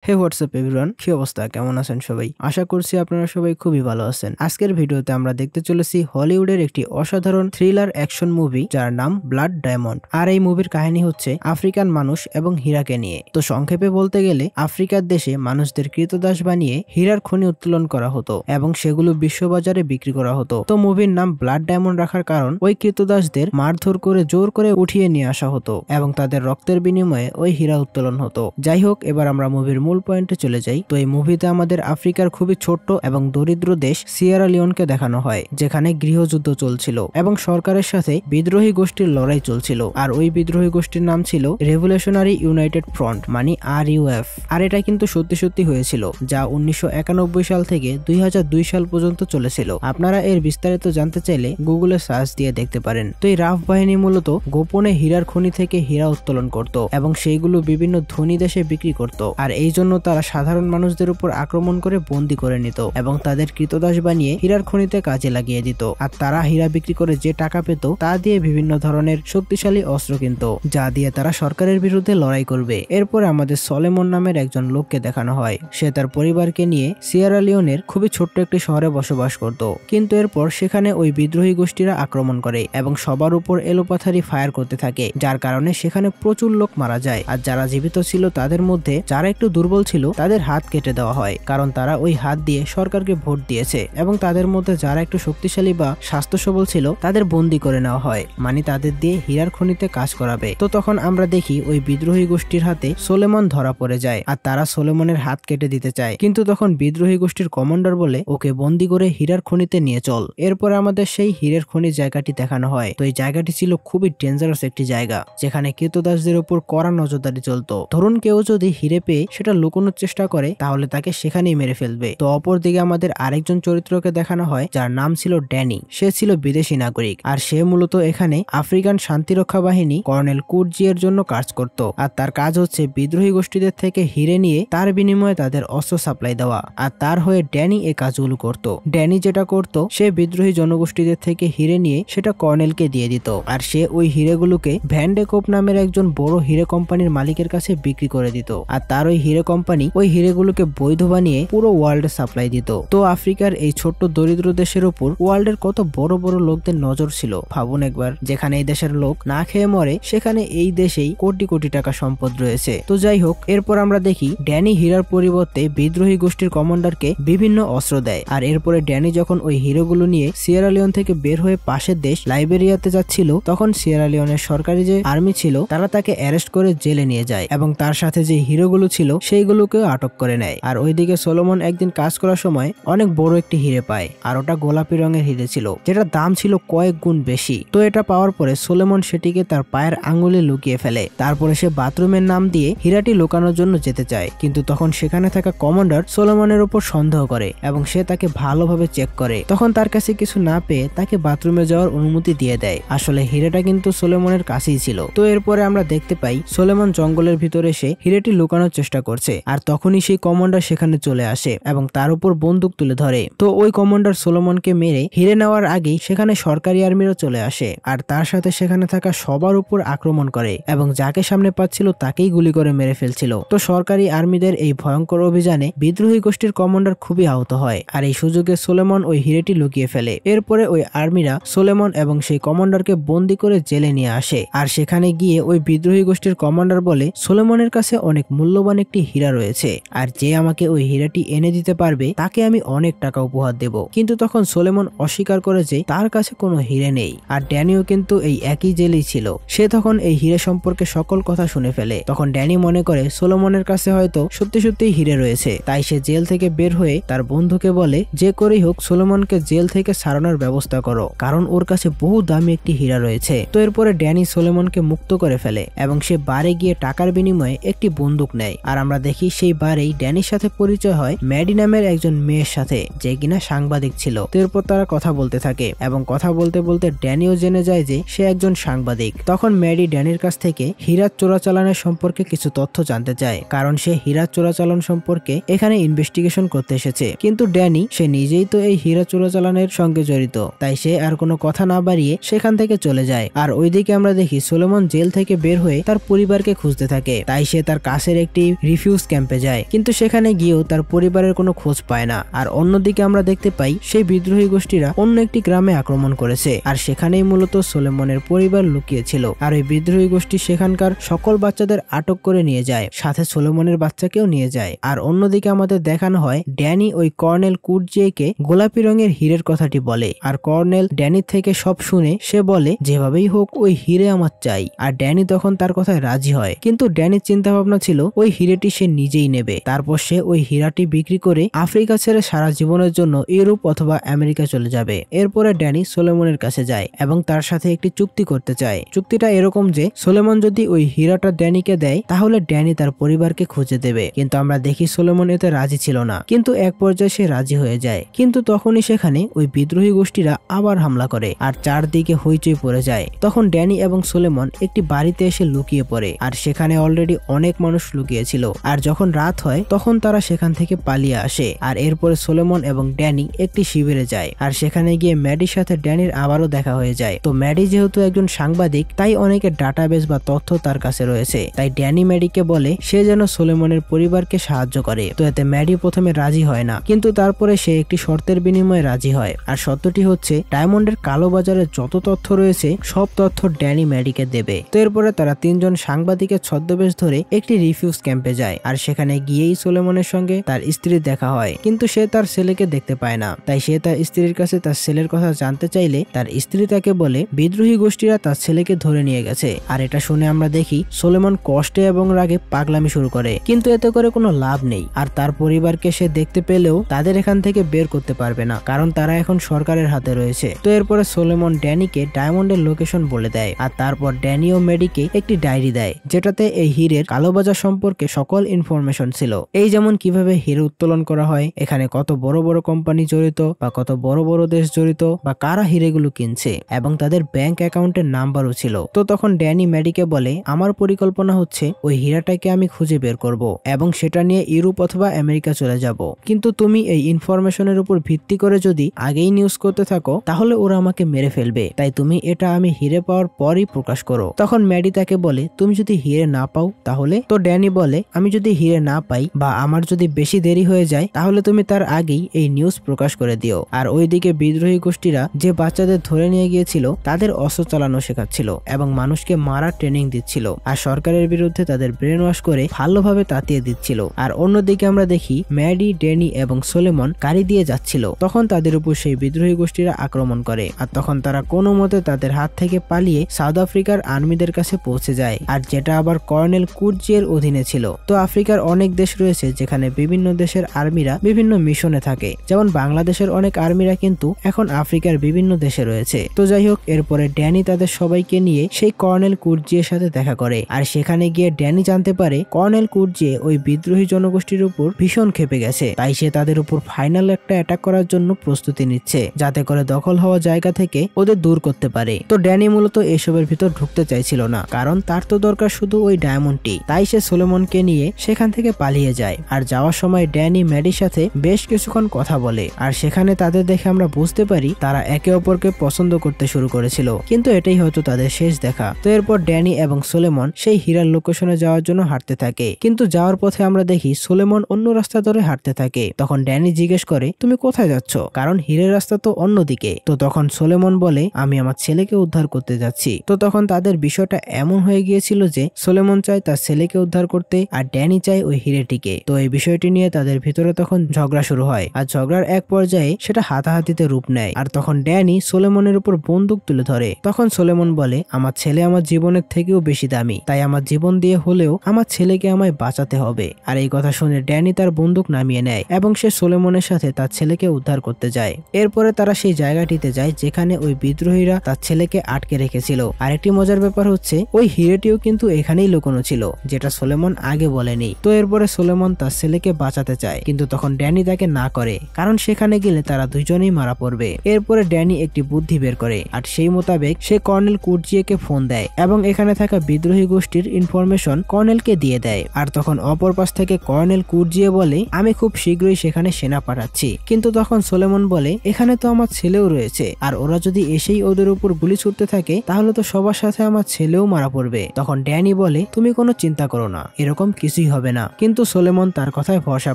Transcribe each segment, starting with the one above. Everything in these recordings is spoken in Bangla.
হে হোয়াটসঅ্যাপ এভরিওয়ান, কি অবস্থা, কেমন আছেন সবাই? আশা করছি আপনারা সবাই খুবই ভালো আছেন। আজকের ভিডিওতে আমরা দেখতে চলেছি হলিউডের একটি অসাধারণ থ্রিলার অ্যাকশন মুভি যার নাম ব্লাড ডায়মন্ড। আর এই মুভির কাহিনী হচ্ছে আফ্রিকান মানুষ এবং হীরাকে নিয়ে। তো সংক্ষেপে বলতে গেলে আফ্রিকার দেশে মানুষদের কৃতদাস বানিয়ে হীরার খনি উত্তোলন করা হতো এবং সেগুলো বিশ্ববাজারে বিক্রি করা হতো। তো মুভির নাম ব্লাড ডায়মন্ড রাখার কারণ ওই কৃতদাসদের মারধর করে জোর করে উঠিয়ে নিয়ে আসা হতো এবং তাদের রক্তের বিনিময়ে ওই হীরা উত্তোলন হতো। যাই হোক, এবার আমরা মুভির মূল পয়েন্টে চলে যাই। তো এই মুভিতে আমাদের আফ্রিকার খুবই ছোট্ট এবং দরিদ্র দেশ সিয়েরা লিওনকে দেখানো হয়, যেখানে গৃহযুদ্ধ চলছিল এবং সরকারের সাথে বিদ্রোহী গোষ্ঠীর লড়াই চলছিল। আর ওই বিদ্রোহী গোষ্ঠীর নাম ছিল রেভলিউশনারি ইউনাইটেড ফ্রন্ট, মানে RUF। আর এটা কিন্তু সত্যি সত্যি হয়েছিল, যা 1991 সাল থেকে 2002 সাল পর্যন্ত চলেছিল। আপনারা এর বিস্তারিত জানতে চাইলে গুগলে সার্চ দিয়ে দেখতে পারেন। তো এই রাফ বাহিনী মূলত গোপনে হীরার খনি থেকে হীরা উত্তোলন করত এবং সেইগুলো বিভিন্ন ধনী দেশে বিক্রি করত। আর এই জন্য তারা সাধারণ মানুষদের উপর আক্রমণ করে বন্দী করে নিত এবং তাদের কৃতদাস বানিয়ে হীরার খনিতে কাজে লাগিয়ে দিত। আর তারা হীরা বিক্রি করে যে টাকা পেত তা দিয়ে বিভিন্ন ধরনের শক্তিশালী অস্ত্র কিনত, যা দিয়ে তারা সরকারের বিরুদ্ধে লড়াই করবে। এরপর আমাদের সলেমন নামের একজন লোককে দেখানো হয়। সে তার পরিবারকে নিয়ে সিয়েরা লিওনের খুবই ছোট্ট একটি শহরে বসবাস করত, কিন্তু এরপর সেখানে ওই বিদ্রোহী গোষ্ঠীরা আক্রমণ করে এবং সবার উপর এলোপাথারি ফায়ার করতে থাকে, যার কারণে সেখানে প্রচুর লোক মারা যায়। আর যারা জীবিত ছিল তাদের মধ্যে যারা একটু দুর্বল ছিল তাদের হাত কেটে দেওয়া হয়, কারণ তারা ওই হাত দিয়ে সরকারকে ভোট দিয়েছে। এবং তাদের মধ্যে যারা একটু শক্তিশালী বা স্বাস্থ্য সবল ছিল তাদের বন্দী করে নেওয়া হয়, মানে তাদের দিয়ে হীরার খনিতে কাজ করাবে। তো তখন আমরা দেখি ওই বিদ্রোহী গোষ্ঠীর হাতে সোলেমন ধরা পড়ে যায় আর তারা সোলেমনের হাত কেটে দিতে চায়, কিন্তু তখন বিদ্রোহী গোষ্ঠীর কমান্ডার বলে ওকে বন্দী করে হীরার খনিতে নিয়ে চল। এরপর আমাদের সেই হীরের খনির জায়গাটি দেখানো হয়। তো এই জায়গাটি ছিল খুবই ডেঞ্জারাস একটি জায়গা, যেখানে কৃতদাসদের উপর কড়া নজরদারি চলতো। ধরুন কেউ যদি হীরে পেয়ে সেটা লুকোনোর চেষ্টা করে তাহলে তাকে সেখানেই মেরে ফেলবে। তো অপরদিকে আমাদের আরেকজন চরিত্রকে দেখানো হয় যার নাম ছিল ড্যানি। সে ছিল বিদেশি নাগরিক আর সে মূলত এখানে আফ্রিকান শান্তিরক্ষা বাহিনী কর্নেল কুরজিয়ের জন্য কাজ করত। আর তার কাজ হচ্ছে বিদ্রোহী গোষ্ঠীদের থেকে হীরে নিয়ে তার বিনিময়ে তাদের অস্ত্র সাপ্লাই দেওয়া। আর তার হয়ে ড্যানি এই কাজগুলো করত। ড্যানি যেটা করত, সে বিদ্রোহী জনগোষ্ঠীদের থেকে হীরে নিয়ে সেটা কর্নেলকে দিয়ে দিত। আর সে ওই হীরেগুলোকে ভ্যান্ডেকোপ নামের একজন বড় হীরে কোম্পানির মালিকের কাছে বিক্রি করে দিত। আর তার ওই হীরে কোম্পানি ওই হীরেগুলোকে বৈধ বানিয়ে পুরো ওয়ার্ল্ডে সাপ্লাই দিত। তো আফ্রিকার এই ছোট্ট দরিদ্র দেশের উপর ওয়ার্ল্ডের কত বড় বড় লোকদের নজর ছিল ভাবুন একবার। যেখানে এই দেশের লোক না খেয়ে মরে, সেখানে এই দেশেই কোটি কোটি টাকা সম্পদ রয়েছে। তো যাই হোক, এরপর আমরা দেখি ড্যানি হীরার পরিবর্তে বিদ্রোহী গোষ্ঠীর কমান্ডারকে বিভিন্ন অস্ত্র দেয়। আর এরপরে ড্যানি যখন ওই হিরোগুলো নিয়ে সিয়েরা লিওন থেকে বের হয়ে পাশের দেশ লাইবেরিয়াতে যাচ্ছিল, তখন সিয়েরা লিওনের সরকারি যে আর্মি ছিল তারা তাকে অ্যারেস্ট করে জেলে নিয়ে যায় এবং তার সাথে যে হিরোগুলো ছিল সেইগুলোকেও আটক করে নেয়। আর ওইদিকে সোলোমন একদিন কাজ করার সময় অনেক বড় একটি হিরে পায়, আর ওটা গোলাপি রঙের হিরে ছিল, যেটা দাম ছিল কয়েক গুণ বেশি। তো এটা পাওয়ার পরে সোলোমন সেটিকে তার পায়ের আঙ্গুলে লুকিয়ে ফেলে। তারপরে সে বাথরুমের নাম দিয়ে হীরাটি লুকানোর জন্য যেতে চায়, কিন্তু তখন সেখানে থাকা কমান্ডার সোলোমনের উপর সন্দেহ করে এবং সে তাকে ভালোভাবে চেক করে। তখন তার কাছে কিছু না পেয়ে তাকে বাথরুমে যাওয়ার অনুমতি দিয়ে দেয়। আসলে হিরেটা কিন্তু সোলোমনের কাছেই ছিল। তো এরপরে আমরা দেখতে পাই সোলোমন জঙ্গলের ভিতরে এসে হিরেটি লুকানোর চেষ্টা করছে, আর তখনই সেই কমান্ডার সেখানে চলে আসে এবং তার উপর বন্দুক তুলে ধরে। তো ওই কমান্ডার সোলোমনকে মেরে হিরে নেওয়ার আগেই সেখানে সরকারি আর্মিরা চলে আসে আর তার সাথে সেখানে থাকা সবার উপর আক্রমণ করে এবং যাকে সামনে পাচ্ছিল তাকেই গুলি করে মেরে ফেলছিল। তো সরকারি আর্মিদের এই ভয়ঙ্কর অভিযানে বিদ্রোহী গোষ্ঠীর কমান্ডার খুবই আহত হয়, আর এই সুযোগে সোলোমন ওই হিরেটি লুকিয়ে ফেলে। এরপরে ওই আর্মিরা সোলোমন এবং সেই কমান্ডারকে বন্দী করে জেলে নিয়ে আসে। আর সেখানে গিয়ে ওই বিদ্রোহী গোষ্ঠীর কমান্ডার বলে সোলোমনের কাছে অনেক মূল্যবান একটি হীরা রয়েছে, আর যে আমাকে ওই হীরাটি এনে দিতে পারবে তাকে আমি অনেক টাকা উপহার দেব। কিন্তু তখন সোলোমন অস্বীকার করে যে তার কাছে কোনো হিরে নেই। আর ড্যানিও কিন্তু এই একই জেলেই ছিল। সে তখন এই হিরে সম্পর্কে সকল কথা শুনে ফেলে। তখন ড্যানি মনে করে সোলোমনের কাছে হয়তো সত্যি সত্যি হিরে রয়েছে, তাই সে জেল থেকে বের হয়ে তার বন্ধুকে বলে যে করেই হোক সোলোমনকে জেল থেকে ছাড়ানোর ব্যবস্থা করো, কারণ ওর কাছে বহু দামি একটি হীরা রয়েছে। তো এরপরে ড্যানি সোলোমনকে মুক্ত করে ফেলে এবং সে বারে গিয়ে টাকার বিনিময়ে একটি বন্দুক নেয়। আর আমরা দেখি সেই বারেই ড্যানির সাথে পরিচয় হয় ম্যাডি নামের একজন মেয়ের সাথে, যে কিনা সাংবাদিক ছিল। তো এরপর তারা কথা বলতে থাকে এবং কথা বলতে বলতে ড্যানিও জেনে যায় যে সে একজন সাংবাদিক। তখন ম্যাডি ড্যানির কাছ থেকে হীরা চোরাচালানের সম্পর্কে কিছু তথ্য জানতে চায়, কারণ সে হীরা চোরাচালান সম্পর্কে এখানে ইনভেস্টিগেশন করতে এসেছে। কিন্তু ড্যানি সে নিজেই তো এই হীরা চোরাচালানের সঙ্গে জড়িত, তাই সে আর কোনো কথা না বাড়িয়ে সেখান থেকে চলে যায়। আর ওইদিকে আমরা দেখি সোলোমন জেল থেকে বের হয়ে তার পরিবারকে খুঁজতে থাকে, তাই সে তার কাছের একটি রিফিউজি রিফিউজ ক্যাম্পে যায়, কিন্তু সেখানে গিয়েও তার পরিবারের কোনো খোঁজ পায় না। আর অন্যদিকে আমরা দেখতে পাই সেই বিদ্রোহী গোষ্ঠীরা অন্য একটি গ্রামে আক্রমণ করেছে, আর সেখানেই মূলত সোলেমনের পরিবার লুকিয়েছিল। আর ওই বিদ্রোহী গোষ্ঠী সেখানকার সকল বাচ্চাদের আটক করে নিয়ে যায়, সাথে সোলেমনের বাচ্চাকেও নিয়ে যায়। আর অন্যদিকে আমাদের দেখানো হয় ড্যানি ওই কর্নেল কুটজিয়েকে গোলাপি রঙের হীরের কথাটি বলে, আর কর্নেল ড্যানির থেকে সব শুনে সে বলে যেভাবেই হোক ওই হিরে আমার চাই। আর ড্যানি তখন তার কথায় রাজি হয়, কিন্তু ড্যানির চিন্তা ভাবনা ছিল ওই হিরেটি সে নিজেই নেবে। তারপর সে ওই হীরাটি বিক্রি করে আফ্রিকা ছেড়ে সারা জীবনের জন্য ইউরোপ অথবা আমেরিকা চলে যাবে। এরপরে ড্যানি সোলেমনের কাছে যায় এবং তার সাথে একটি চুক্তি করতে চায়। চুক্তিটা এরকম যে সোলেমন যদি ওই হীরাটা ড্যানিকে দেয় তাহলে ড্যানি তার পরিবারকে খুঁজে দেবে, কিন্তু আমরা দেখি সোলেমন এতে রাজি ছিল না। কিন্তু এক পর্যায়ে সে রাজি হয়ে যায়, কিন্তু তখনই সেখানে ওই বিদ্রোহী গোষ্ঠীরা আবার হামলা করে আর চারদিকে হইচই পড়ে যায়। তখন ড্যানি এবং সোলেমন একটি বাড়িতে এসে লুকিয়ে পড়ে, আর সেখানে অলরেডি অনেক মানুষ লুকিয়েছিল। আর যখন রাত হয় তখন তারা সেখান থেকে পালিয়ে আসে। আর এরপরে সোলেমন এবং ড্যানি একটি শিবিরে যায়, আর সেখানে গিয়ে ম্যাডির সাথে ড্যানির আবারও দেখা হয়ে যায়। তো ম্যাডি যেহেতু একজন সাংবাদিক, তাই অনেকের ডাটাবেস বা তথ্য তার কাছে রয়েছে, তাই ড্যানি ম্যাডিকে বলে সে যেন সোলেমনের পরিবারকে সাহায্য করে। তো এতে ম্যাডি প্রথমে রাজি হয় না, কিন্তু তারপরে সে একটি শর্তের বিনিময়ে রাজি হয়। আর সত্যটি হচ্ছে ডায়মন্ডের কালো বাজারে যত তথ্য রয়েছে সব তথ্য ড্যানি ম্যাডিকে দেবে। তো এরপরে তারা তিনজন সাংবাদিকের ছদ্মবেশ ধরে একটি রিফিউজ ক্যাম্পে যায়, আর সেখানে গিয়েই সোলেমনের সঙ্গে তার স্ত্রীর দেখা হয়, কিন্তু সে তার ছেলেকে দেখতে পায় না। তাই সে তার স্ত্রীর কাছে তার ছেলের কথা জানতে চাইলে তার স্ত্রী তাকে বলে বিদ্রোহী গোষ্ঠীরা তার ছেলেকে ধরে নিয়ে গেছে। আর এটা শুনে আমরা দেখি সোলেমন কষ্টে এবং রাগে পাগলামি শুরু করে, কিন্তু এতে করে কোনো লাভ নেই। আর তার পরিবারকে সে দেখতে পেলেও তাদের এখান থেকে বের করতে পারবে না, কারণ তারা এখন সরকারের হাতে রয়েছে। তো এরপরে সোলেমন ড্যানিকে ডায়মন্ডের লোকেশন বলে দেয়, আর তারপর ড্যানি ও মেডিকে একটি ডায়েরি দেয়, যেটাতে এই হীরের কালোবাজার সম্পর্কে সকল ইনফরমেশন ছিল। এই যেমন কিভাবে হীরে উত্তোলন করা হয়, এখানে কত বড় বড় কোম্পানি জড়িত বা কত বড় বড় দেশ জড়িত বা কারা হীরেগুলো কিনছে, এবং তাদের ব্যাংক অ্যাকাউন্টের নাম্বারও ছিল। তো তখন ড্যানি মেডিকে বলে আমার পরিকল্পনা হচ্ছে ওই হীরাটাকে আমি খুঁজে বের করব এবং সেটা নিয়ে ইউরোপ অথবা আমেরিকা চলে যাব, কিন্তু তুমি এই ইনফরমেশনের উপর ভিত্তি করে যদি আগেই নিউজ করতে থাকো তাহলে ওরা আমাকে মেরে ফেলবে, তাই তুমি এটা আমি হিরে পাওয়ার পরই প্রকাশ করো। তখন ম্যাডি তাকে বলে তুমি যদি হিরে না পাও তাহলে? তো ড্যানি বলে আমি যদি হিরে না পাই বা আমার যদি বেশি দেরি হয়ে যায় তাহলে তুমি তার আগেই এই নিউজ প্রকাশ করে দিও। আর ওইদিকে বিদ্রোহী গোষ্ঠীরা যে বাচ্চাদের ধরে নিয়ে গিয়েছিল তাদের অস্ত্র চালানো শেখাচ্ছিল এবং মানুষকে মারার ট্রেনিং দিচ্ছিল, আর সরকারের বিরুদ্ধে তাদের ব্রেন ওয়াশ করে ভালোভাবে তাতিয়ে দিচ্ছিল। আর অন্যদিকে আমরা দেখি ম্যাডি, ড্যানি এবং সোলেমন গাড়ি দিয়ে যাচ্ছিল, তখন তাদের উপর সেই বিদ্রোহী গোষ্ঠীরা আক্রমণ করে। আর তখন তারা কোনো মতে তাদের হাত থেকে পালিয়ে সাউথ আফ্রিকার আর্মিদের কাছে পৌঁছে যায়, আর যেটা আবার কর্নেল কুটজিয়ের অধীনে ছিল। তো আফ্রিকার অনেক দেশ রয়েছে যেখানে বিভিন্ন দেশের আর্মিরা বিভিন্ন মিশনে থাকে, যেমন বাংলাদেশের অনেক আর্মিরা কিন্তু এখন আফ্রিকার বিভিন্ন দেশে রয়েছে। তো যাই হোক, এরপরে ড্যানি তাদের সবাইকে নিয়ে সেই কর্নেল কুটজিয়ের সাথে দেখা করে, আর সেখানে গিয়ে ড্যানি জানতে পারে কর্নেল কুটজিয়ে ওই বিদ্রোহী জনগোষ্ঠীর উপর ভীষণ ক্ষেপে গেছে, তাই সে তাদের উপর ফাইনাল একটা অ্যাটাক করার জন্য প্রস্তুতি নিচ্ছে, যাতে করে দখল হওয়া জায়গা থেকে ওদের দূর করতে পারে। তো ড্যানি মূলত এসবের ভিতর ঢুকতে চাইছিল না, কারণ তার তো দরকার শুধু ওই ডায়মন্ডটি, তাই সে সোলেমনকে নিয়ে সেখান থেকে পালিয়ে যায়। আর যাওয়ার সময় ড্যানি ম্যাডির সাথে বেশ কিছুক্ষণ কথা বলে, আর সেখানে তাদের দেখে আমরা বুঝতে পারি তারা একে অপরকে পছন্দ করতে শুরু করেছিল, কিন্তু এটাই হয়তো তাদের শেষ দেখা। তো এরপর ড্যানি এবং সোলেমন সেই হীরার লোকেশনে যাওয়ার জন্য হাঁটতে থাকে, কিন্তু যাওয়ার পথে আমরা দেখি সোলেমন অন্য রাস্তা ধরে হাঁটতে থাকে। তখন ড্যানি জিজ্ঞেস করে তুমি কোথায় যাচ্ছ, কারণ হীরের রাস্তা তো অন্যদিকে। তো তখন সোলেমন বলে আমি আমার ছেলেকে উদ্ধার করতে যাচ্ছি। তো তখন তাদের বিষয়টা এমন হয়ে গিয়েছিল যে সোলেমন চায় তার ছেলেকে উদ্ধার করতে, আর ড্যানি চায় ওই হীরেটিকে। তো এই বিষয়টি নিয়ে তাদের ভিতরে তখন ঝগড়া শুরু হয়, আর ঝগড়ার এক পর্যায়ে সেটা হাতাহাতিতে রূপ নেয়। আর তখন ড্যানি সোলেমনের উপর বন্দুক তুলে ধরে। তখন সোলেমন বলে আমার ছেলে আমার জীবনের থেকেও বেশি দামি, তাই আমার জীবন দিয়ে হলেও আমার ছেলেকে আমায় বাঁচাতে হবে। আর এই কথা শুনে ড্যানি তার বন্দুক নামিয়ে নেয় এবং সে সোলেমনের সাথে তার ছেলেকে উদ্ধার করতে যায়। এরপরে তারা সেই জায়গাটিতে যায় যেখানে ওই বিদ্রোহীরা তার ছেলেকে আটকে রেখেছিল। আরেকটি মজার ব্যাপার হচ্ছে ওই হিরেটিও কিন্তু এখানেই লুকোনো ছিল, যেটা সোলেমন আগে বলেনি। তো এরপরে সোলেমন তার ছেলেকে বাঁচাতে চায়, কিন্তু তখন ড্যানি তাকে না করে, কারণ সেখানে গেলে তারা দুজনেই মারা পড়বে। এরপরে ড্যানি একটি বুদ্ধি বের করে, আর সেই মোতাবেক সে কর্নেল কুটজিয়েকে ফোন দেয় এবং এখানে থাকা বিদ্রোহী গোষ্ঠীর ইনফরমেশন কর্নেলকে দিয়ে দেয়। আর তখন অপর পাশ থেকে কর্নেল কুটজিয়ে বলে আমি খুব শীঘ্রই সেখানে সেনা পাঠাচ্ছি, কিন্তু তখন সোলেমন বলে এখানে তো আমার ছেলেও রয়েছে, আর ওরা যদি এসেই ওদের উপর গুলি ছুটতে থাকে তাহলে তো সবার সাথে আমার ছেলেও মারা পড়বে। তখন ড্যানি বলে তুমি কোনো চিন্তা করো না, এরকম কিছু কিছুই হবে না। কিন্তু সোলেমন তার কথায় ভরসা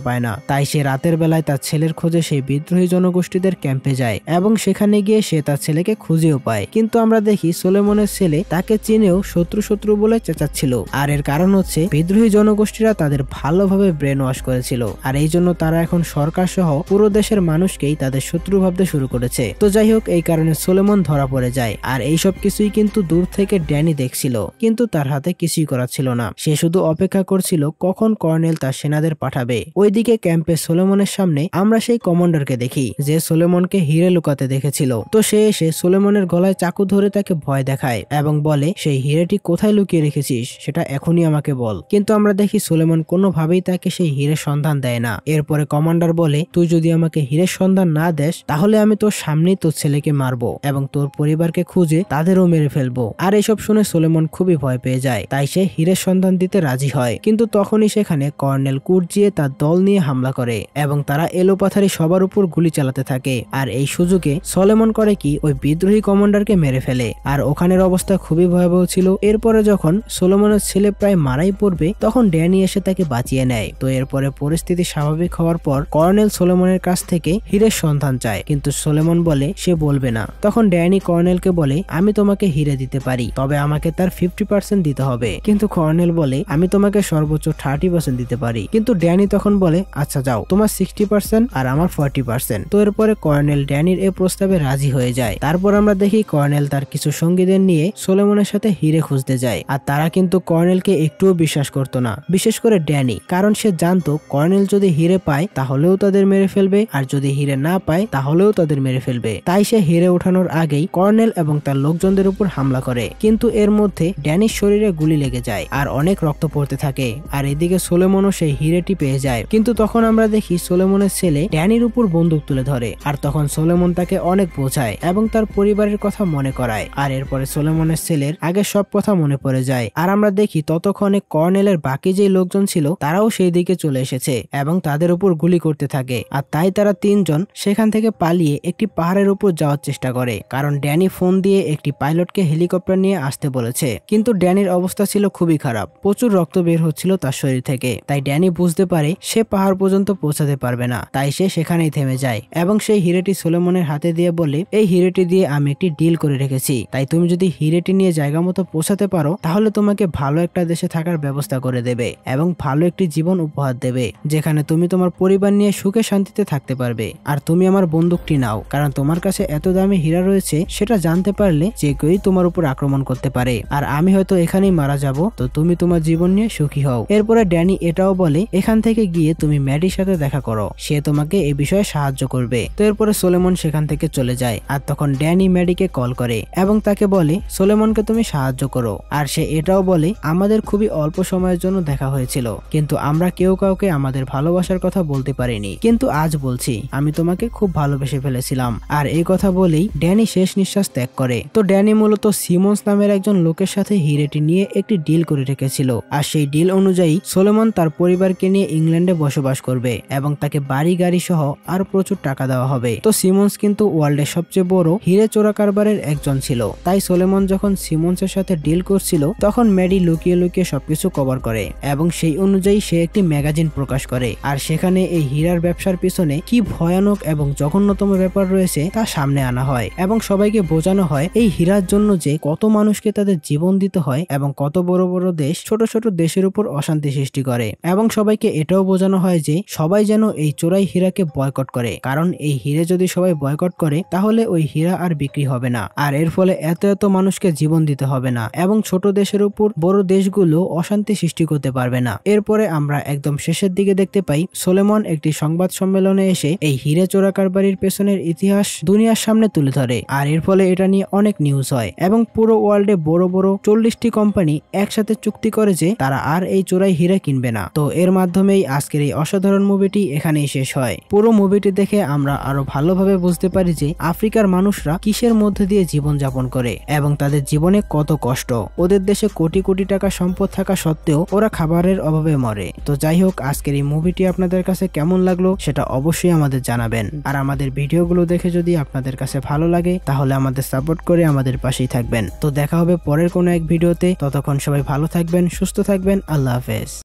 পায় না, তাই সে রাতের বেলায় তার ছেলের খোঁজে সেই বিদ্রোহী জনগোষ্ঠীদের ক্যাম্পে যায় এবং সেখানে গিয়ে সে তার ছেলেকে খুঁজেও পায়। কিন্তু আমরা দেখি সোলেমনের ছেলে তাকে চিনেও শত্রু শত্রু বলে চেঁচাচ্ছিল। আর এর কারণ হচ্ছে বিদ্রোহী জনগোষ্ঠীরা তাদের ভালোভাবে ব্রেন ওয়াশ করেছিল, আর এই জন্য তারা এখন সরকার সহ পুরো দেশের মানুষকেই তাদের শত্রু ভাবতে শুরু করেছে। তো যাই হোক, এই কারণে সোলেমন ধরা পড়ে যায়। আর এইসব কিছুই কিন্তু দূর থেকে ড্যানি দেখছিল, কিন্তু তার হাতে কিছুই করা ছিল না। সে শুধু অপেক্ষা করছিল কখন কর্নেল তার সেনাদের পাঠাবে। ওইদিকে ক্যাম্পে সোলেমনের সামনে আমরা সেই কমান্ডারকে দেখি যে সোলেমনকে হিরে লুকাতে দেখেছিল। তো সে এসে সোলেমনের গলায় চাকু ধরে তাকে ভয় দেখায় এবং বলে, সেই হিরেটি কোথায় লুকিয়ে রেখেছিস সেটা এখনই আমাকে বল। কিন্তু আমরা দেখি সোলেমন কোনোভাবেই তাকে সেই হিরের সন্ধান দেয় না। এরপরে কমান্ডার বলে, তুই যদি আমাকে হিরের সন্ধান না দেস তাহলে আমি তোর সামনেই তোর ছেলেকে মারবো এবং তোর পরিবারকে খুঁজে তাদেরও মেরে ফেলবো। আর এসব শুনে সোলেমন খুবই ভয় পেয়ে যায়, তাই সে হিরের সন্ধান দিতে রাজি হয়। কিন্তু তখনই সেখানে কর্নেল কুর্জিয়ে তার দল নিয়ে হামলা করে এবং তারা এলোপাথারি সবার উপর গুলি চালাতে থাকে। আর এই সুযোগে সোলেমন করে কি, ওই বিদ্রোহী কমান্ডারকে মেরে ফেলে। আর ওখানের অবস্থা খুবই ভয়াবহ ছিল। এরপরে যখন সোলেমনের ছেলে প্রায় মারাই পড়বে তখন ড্যানি এসে তাকে বাঁচিয়ে নেয়। তো এরপরে পরিস্থিতি স্বাভাবিক হওয়ার পর কর্নেল সোলেমনের কাছ থেকে হিরের সন্ধান চায়, কিন্তু সোলেমন বলে সে বলবে না। তখন ড্যানি কর্নেলকে বলে, আমি তোমাকে হিরে দিতে পারি, তবে আমাকে তার 50% দিতে হবে। কিন্তু কর্নেল বলে, আমি তোমাকে সর্বোচ্চ 30% দিতে পারি। কিন্তু ড্যানি তখন বলে, আচ্ছা যাও, তোমার 60% আর আমার 40%। তো এরপরে কর্নেল ড্যানির এই প্রস্তাবে রাজি হয়ে যায়। তারপর আমরা দেখি কর্নেল তার কিছু সঙ্গীদের নিয়ে সোলেমনের সাথে হিরে খুঁজতে যায়। আর তারা কিন্তু কর্নেলকে একটুও বিশ্বাস করতো না, বিশেষ করে ড্যানি, কারণ সে জানতো কর্নেল যদি হিরে পায় তাহলেও তাদের মেরে ফেলবে, আর যদি হিরে না পায় তাহলেও তাদের মেরে ফেলবে। তাই সে হিরে ওঠানোর আগেই কর্নেল এবং তার লোকজনদের উপর হামলা করে। কিন্তু এর মধ্যে ড্যানির শরীরে গুলি লেগে যায় আর অনেক রক্ত পড়তে থাকে। আর এদিকে সোলেমনও সেই হিরেটি পেয়ে যায়। কিন্তু তখন আমরা দেখি সোলেমনের ছেলে ড্যানির উপর বন্দুক তুলে ধরে। আর তখন সোলেমন তাকে অনেক বোঝায় এবং তার পরিবারের কথা মনে করায়। আর এরপরে সোলেমনের ছেলের আগে সব কথা মনে পড়ে যায়। আর আমরা দেখি ততক্ষণে কর্নেলের বাকি যে লোকজন ছিল তারাও সেই দিকে চলে এসেছে এবং তাদের উপর গুলি করতে থাকে। আর তাই তারা তিনজন সেখান থেকে পালিয়ে একটি পাহাড়ের উপর যাওয়ার চেষ্টা করে, কারণ ড্যানি ফোন দিয়ে একটি পাইলটকে হেলিকপ্টার নিয়ে আসতে বলেছে। কিন্তু ড্যানির অবস্থা ছিল খুবই খারাপ, প্রচুর রক্ত বের হচ্ছিল তার শরীর থেকে। তাই ড্যানি বুঝতে পারে সে পাহাড় পর্যন্ত পৌঁছাতে পারবে না, তাই সে সেখানেই থেমে যায় এবং সেই হিরেটি সোলেমনের হাতে দিয়ে বলে, এই হিরেটি দিয়ে আমি একটি ডিল করে রেখেছি, তাই তুমি যদি হিরেটি নিয়ে জায়গা মতো পৌঁছাতে পারো তাহলে তোমাকে ভালো একটা দেশে থাকার ব্যবস্থা করে দেবে এবং ভালো একটি জীবন উপহার দেবে, যেখানে তুমি তোমার পরিবার নিয়ে সুখে শান্তিতে থাকতে পারবে। আর তুমি আমার বন্দুকটি নাও, কারণ তোমার কাছে এত দামি হীরা রয়েছে, সেটা জানতে পারলে যে কেউই তোমার উপর আক্রমণ করতে পারে, আর আমি হয়তো এখানেই মারা যাব, তো তুমি তোমার জীবন নিয়ে সুখী হও। এরপরে ড্যানি এটাও বলে, এখান থেকে গিয়ে তুমি ম্যাডির সাথে দেখা করো, সে তোমাকে এই বিষয়ে সাহায্য করবে। তো এরপরে সোলেমন সেখান থেকে চলে যায়। আর তখন ড্যানি ম্যাডিকে কল করে এবং তাকে বলে, সোলেমনকে তুমি সাহায্য করো। আর সে এটাও বলে, আমাদের খুবই অল্প সময়ের জন্য দেখা হয়েছিল, কিন্তু আমরা কেউ কাউকে আমাদের ভালোবাসার কথা বলতে পারিনি, কিন্তু আজ বলছি আমি তোমাকে খুব ভালোবেসে ফেলেছিলাম। আর এই কথা বলেই ড্যানি শেষ নিঃশ্বাস ত্যাগ করে। তো ড্যানি মূলত সিমন্স নামের একজন লোকের সাথে হিরেটি নিয়ে একটি ডিল করে রেখেছিল। আর সেই ডিল অনুযায়ী সোলেমন তার পরিবারকে নিয়ে ইংল্যান্ডে বসবাস করবে এবং তাকে বাড়ি গাড়ি সহ আর প্রচুর টাকা দেওয়া হবে। তো সিমন্স কিন্তু ওয়ার্ল্ডের সবচেয়ে বড় হিরে চোরা কারবারের একজন ছিল। তাই সোলেমন যখন সিমন্সের সাথে ডিল করছিল তখন ম্যাডি লুকিয়ে লুকিয়ে সবকিছু কভার করে এবং সেই অনুযায়ী সে একটি ম্যাগাজিন প্রকাশ করে। আর সেখানে এই হীরার ব্যবসার পিছনে কি ভয়ানক এবং জঘন্যতম ব্যাপার রয়েছে তা সামনে আনা হয় এবং সবাইকে বোঝানো হয় এই হীরার জন্য যে কত মানুষকে তাদের জীবন দিতে হয় এবং কত বড় বড় দেশ ছোট ছোট দেশের উপর অশান্তি সৃষ্টি করে। এবং সবাইকে এটাও বোঝানো হয় যে সবাই যেন এই চোরাই হীরাকে বয়কট করে, কারণ এই হীরে যদি সবাই বয়কট করে তাহলে ওই হীরা আর বিক্রি হবে না, আর এর ফলে এত এত মানুষকে জীবন দিতে হবে না এবং ছোট দেশের উপর বড় দেশগুলো অশান্তি সৃষ্টি করতে পারবে না। এরপরে আমরা একদম শেষের দিকে দেখতে পাই সোলেমন একটি সংবাদ সম্মেলনে এসে এই হীরে চোরা কারবারির পেছনের ইতিহাস দুনিয়ার সামনে তুলে ধরে। আর এর ফলে এটা নিয়ে অনেক নিউজ হয় এবং পুরো ওয়ার্ল্ডে বড় বড় 40টি কোম্পানি একসাথে চুক্তি করে যে তারা আর এই চোরাই হীরা কিনবে না। তো এর মাধ্যমেই আজকের এই অসাধারণ মুভিটি এখানেই শেষ হয়। পুরো মুভিটি দেখে আমরা আরো ভালোভাবে বুঝতে পারি যে আফ্রিকার মানুষরা কিসের মধ্যে দিয়ে জীবন যাপন করে এবং তাদের জীবনে কত কষ্ট। ওদের দেশে কোটি কোটি টাকা সম্পদ থাকা সত্ত্বেও ওরা খাবারের অভাবে মরে। তো যাই হোক, আজকের এই মুভিটি আপনাদের কাছে কেমন লাগলো সেটা অবশ্যই আমাদের জানাবেন। আর আমাদের ভিডিওগুলো দেখে যদি আপনাদের কাছে ভালো লাগে তাহলে আমাদের সাপোর্ট করে আমাদের পাশেই থাকবেন। তো দেখা হবে পরের কোনো এক ভিডিওতে। ততক্ষণ সবাই ভালো থাকবেন, সুস্থ থাকবেন। আল্লাহ হাফেজ।